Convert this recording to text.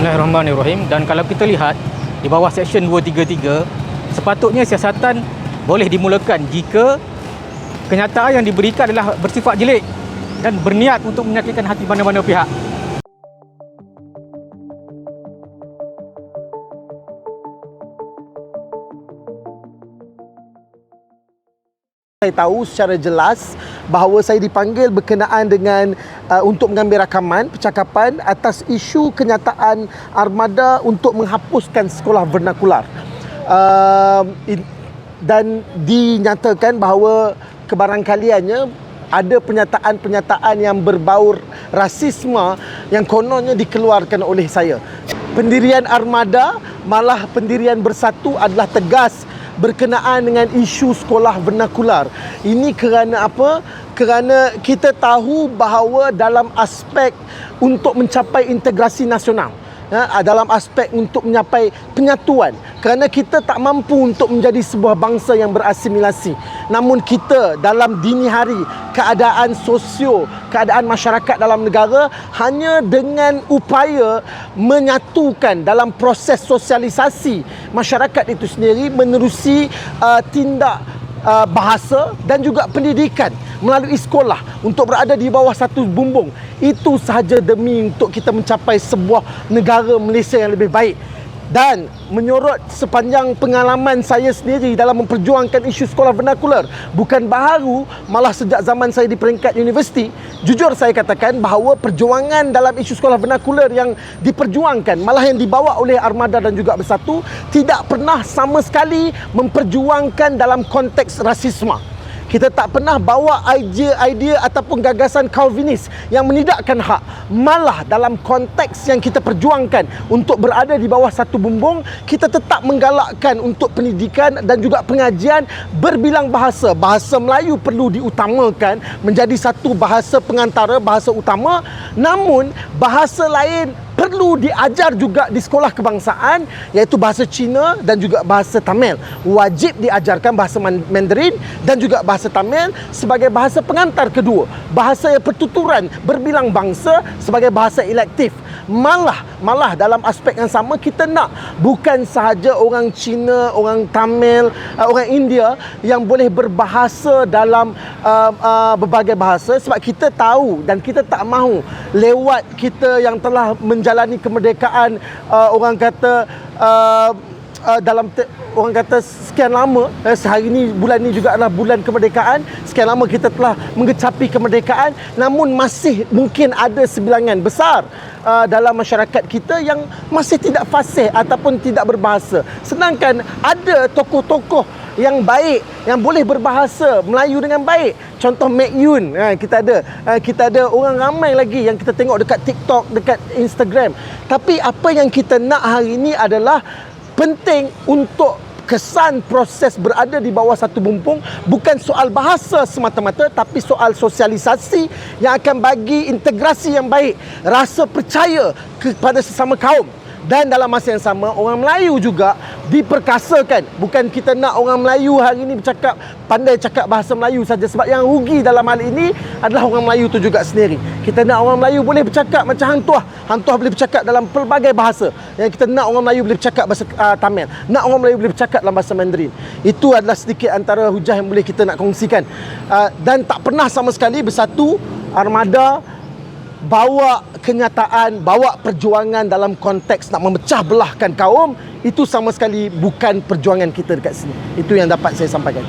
Bismillahirrahmanirrahim. Dan kalau kita lihat di bawah Seksyen 233, sepatutnya siasatan boleh dimulakan jika kenyataan yang diberikan adalah bersifat jelek dan berniat untuk menyakitkan hati mana-mana pihak. Saya tahu secara jelas bahawa saya dipanggil berkenaan dengan untuk mengambil rakaman percakapan atas isu kenyataan armada untuk menghapuskan sekolah vernakular. Dan dinyatakan bahawa kebarangkaliannya ada pernyataan-pernyataan yang berbau rasisme yang kononnya dikeluarkan oleh saya. Pendirian armada malah pendirian bersatu adalah tegas berkenaan dengan isu sekolah vernakular. Ini kerana apa? Kerana kita tahu bahawa dalam aspek untuk mencapai integrasi nasional, dalam aspek untuk mencapai penyatuan, kerana kita tak mampu untuk menjadi sebuah bangsa yang berasimilasi. Namun kita dalam dini hari, keadaan sosio, keadaan masyarakat dalam negara hanya dengan upaya menyatukan dalam proses sosialisasi masyarakat itu sendiri menerusi tindak bahasa dan juga pendidikan melalui sekolah untuk berada di bawah satu bumbung. Itu sahaja demi untuk kita mencapai sebuah negara Malaysia yang lebih baik. Dan menyorot sepanjang pengalaman saya sendiri dalam memperjuangkan isu sekolah vernakular, bukan baharu, malah sejak zaman saya di peringkat universiti, jujur saya katakan bahawa perjuangan dalam isu sekolah vernakular yang diperjuangkan, malah yang dibawa oleh Armada dan juga Bersatu, tidak pernah sama sekali memperjuangkan dalam konteks rasisme. Kita tak pernah bawa idea ataupun gagasan Calvinis yang menidakkan hak. Malah dalam konteks yang kita perjuangkan untuk berada di bawah satu bumbung, kita tetap menggalakkan untuk pendidikan dan juga pengajian berbilang bahasa. Bahasa Melayu perlu diutamakan menjadi satu bahasa pengantara, bahasa utama. Namun bahasa lain perlu diajar juga di sekolah kebangsaan, iaitu bahasa Cina dan juga bahasa Tamil. Wajib diajarkan bahasa Mandarin dan juga bahasa Tamil sebagai bahasa pengantar kedua. Bahasa yang pertuturan berbilang bangsa sebagai bahasa elektif. Malah dalam aspek yang sama kita nak bukan sahaja orang Cina, orang Tamil, orang India yang boleh berbahasa dalam berbagai bahasa, sebab kita tahu dan kita tak mahu lewat kita yang telah menjalani kemerdekaan, orang kata orang kata sekian lama, sehari ni, bulan ni juga adalah bulan kemerdekaan, sekian lama kita telah mengecapi kemerdekaan, namun masih mungkin ada sebilangan besar dalam masyarakat kita yang masih tidak fasih ataupun tidak berbahasa. Sedangkan ada tokoh-tokoh yang baik, yang boleh berbahasa Melayu dengan baik. Contoh Mek Yun, kita ada orang ramai lagi yang kita tengok dekat TikTok, dekat Instagram. Tapi apa yang kita nak hari ini adalah penting untuk kesan proses berada di bawah satu bumbung bukan soal bahasa semata-mata, tapi soal sosialisasi yang akan bagi integrasi yang baik, rasa percaya kepada sesama kaum. Dan dalam masa yang sama, orang Melayu juga diperkasakan. Bukan kita nak orang Melayu hari ini pandai cakap bahasa Melayu saja, sebab yang rugi dalam hal ini adalah orang Melayu itu juga sendiri. Kita nak orang Melayu boleh bercakap macam Hantuah boleh bercakap dalam pelbagai bahasa. Yang kita nak orang Melayu boleh bercakap bahasa Tamil, nak orang Melayu boleh bercakap dalam bahasa Mandarin. Itu adalah sedikit antara hujah yang boleh kita nak kongsikan. Dan tak pernah sama sekali Bersatu, Armada bawa kenyataan, bawa perjuangan dalam konteks nak memecah belahkan kaum. Itu sama sekali bukan perjuangan kita dekat sini. Itu yang dapat saya sampaikan.